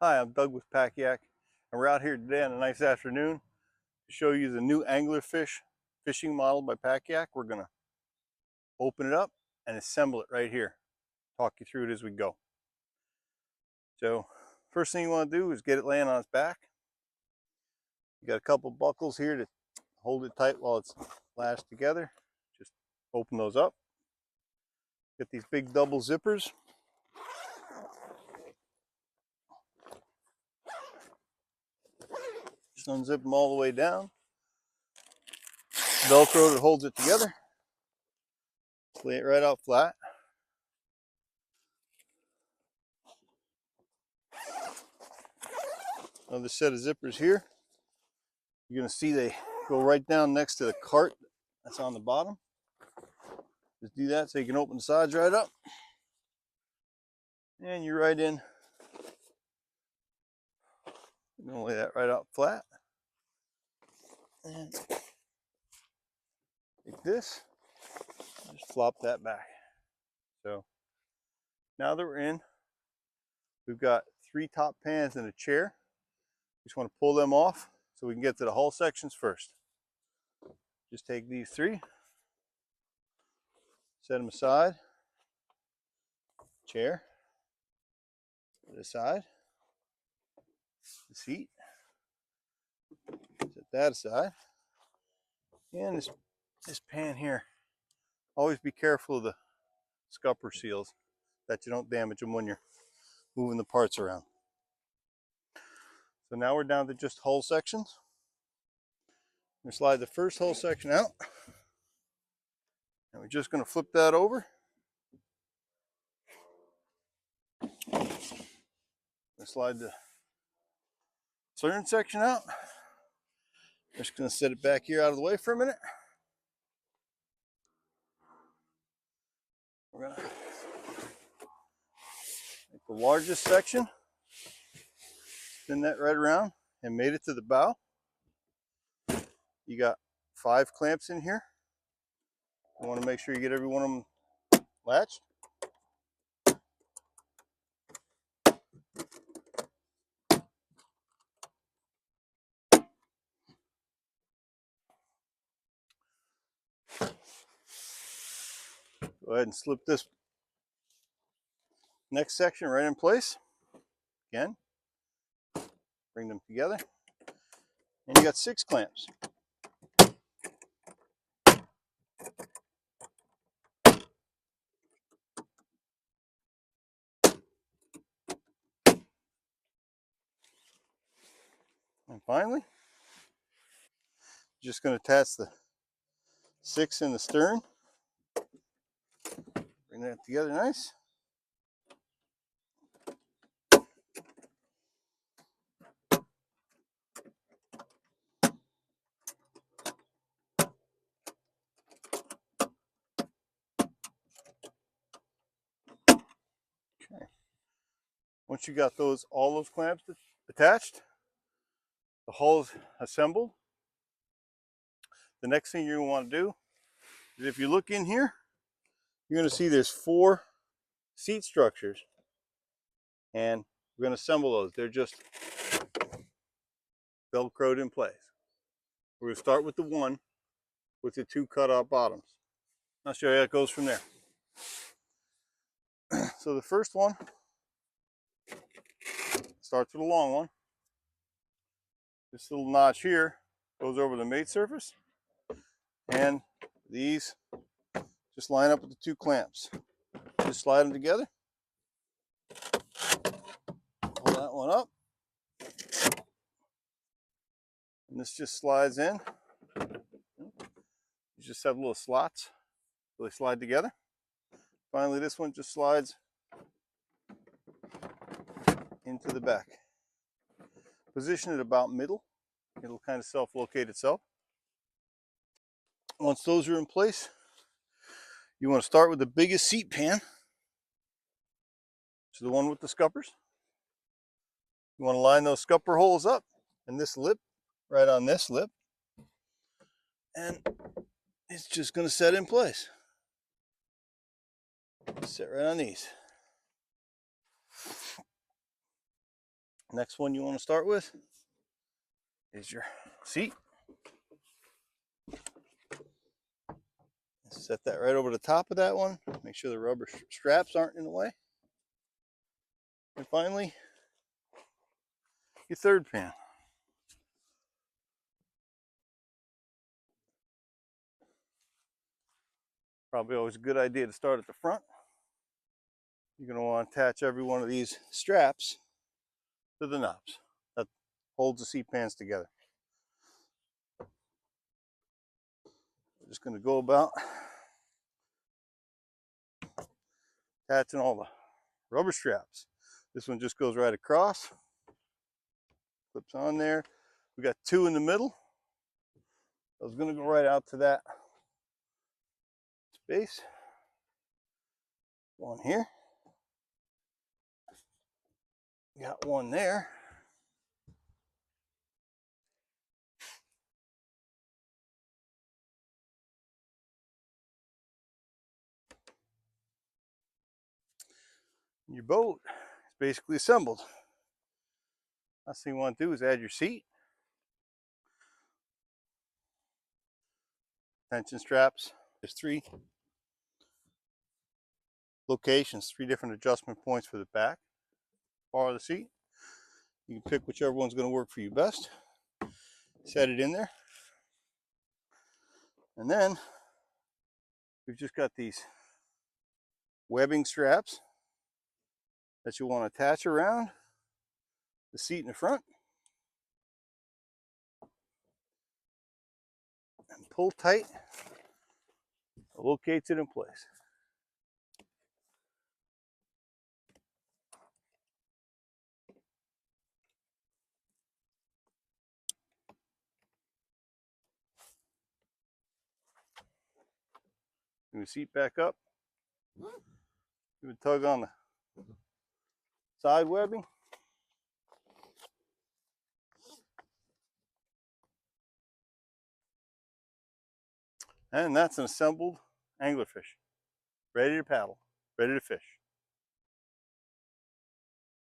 Hi, I'm Doug with Kayak, and we're out here today on a nice afternoon to show you the new AnglerFish fishing model by Kayak. We're going to open it up and assemble it right here. Talk you through it as we go. So, first thing you want to do is get it laying on its back. You got a couple buckles here to hold it tight while it's lashed together. Just open those up. Get these big double zippers. Just unzip them all the way down. Velcro that holds it together. Lay it right out flat. Another set of zippers here. You're going to see they go right down next to the cart that's on the bottom. Just do that so you can open the sides right up. And you're right in. You're going to lay that right out flat. And like this. Just flop that back. So now that we're in, we've got 3 top pans and a chair. Just want to pull them off so we can get to the hull sections first. Just take these 3, set them aside. Chair, to the side. The seat, set that aside. And this pan here, always be careful of the scupper seals that you don't damage them when you're moving the parts around. So now we're down to just hull sections. I'm going to slide the first hull section out, and we're just going to flip that over. I'm going to slide the stern section out. Just going to set it back here out of the way for a minute. We're going to make the largest section, spin that right around, and made it to the bow. You got 5 clamps in here. You want to make sure you get every one of them latched. Go ahead and slip this next section right in place. Again, bring them together. And you got 6 clamps. And finally, just going to attach the 6 in the stern. Bring that together nice. Okay. Once you got all those clamps attached, the hull is assembled. The next thing you're going to want to do is, if you look in here, you're going to see there's 4 seat structures, and we're going to assemble those. They're just velcroed in place. We're going to start with the one with the 2 cut off bottoms. I'll show you how it goes from there. So the first one starts with a long one. This little notch here goes over the mate surface, and these just line up with the 2 clamps. Just slide them together. Pull that one up. And this just slides in. You just have little slots, so they slide together. Finally, this one just slides into the back. Position it about middle. It'll kind of self-locate itself. Once those are in place, you want to start with the biggest seat pan, which is the one with the scuppers. You want to line those scupper holes up, and this lip, right on this lip, and it's just going to set in place. Set right on these. Next one you want to start with is your seat. Set that right over the top of that one. Make sure the rubber straps aren't in the way. And finally, your third pan. Probably always a good idea to start at the front. You're going to want to attach every one of these straps to the knobs that holds the seat pans together. We're just going to go about attaching all the rubber straps. This one just goes right across, clips on there. We got two in the middle. I was going to go right out to that space. One here. Got one there. Your boat is basically assembled. Last thing you want to do is add your seat, tension straps. There's three locations, three different adjustment points for the back bar of the seat. You can pick whichever one's going to work for you best. Set it in there. And then we've just got these webbing straps that you want to attach around the seat in the front and pull tight. It locates it in place. Bring the seat back up. Give a tug on the side webbing. And that's an assembled anglerfish. Ready to paddle, ready to fish.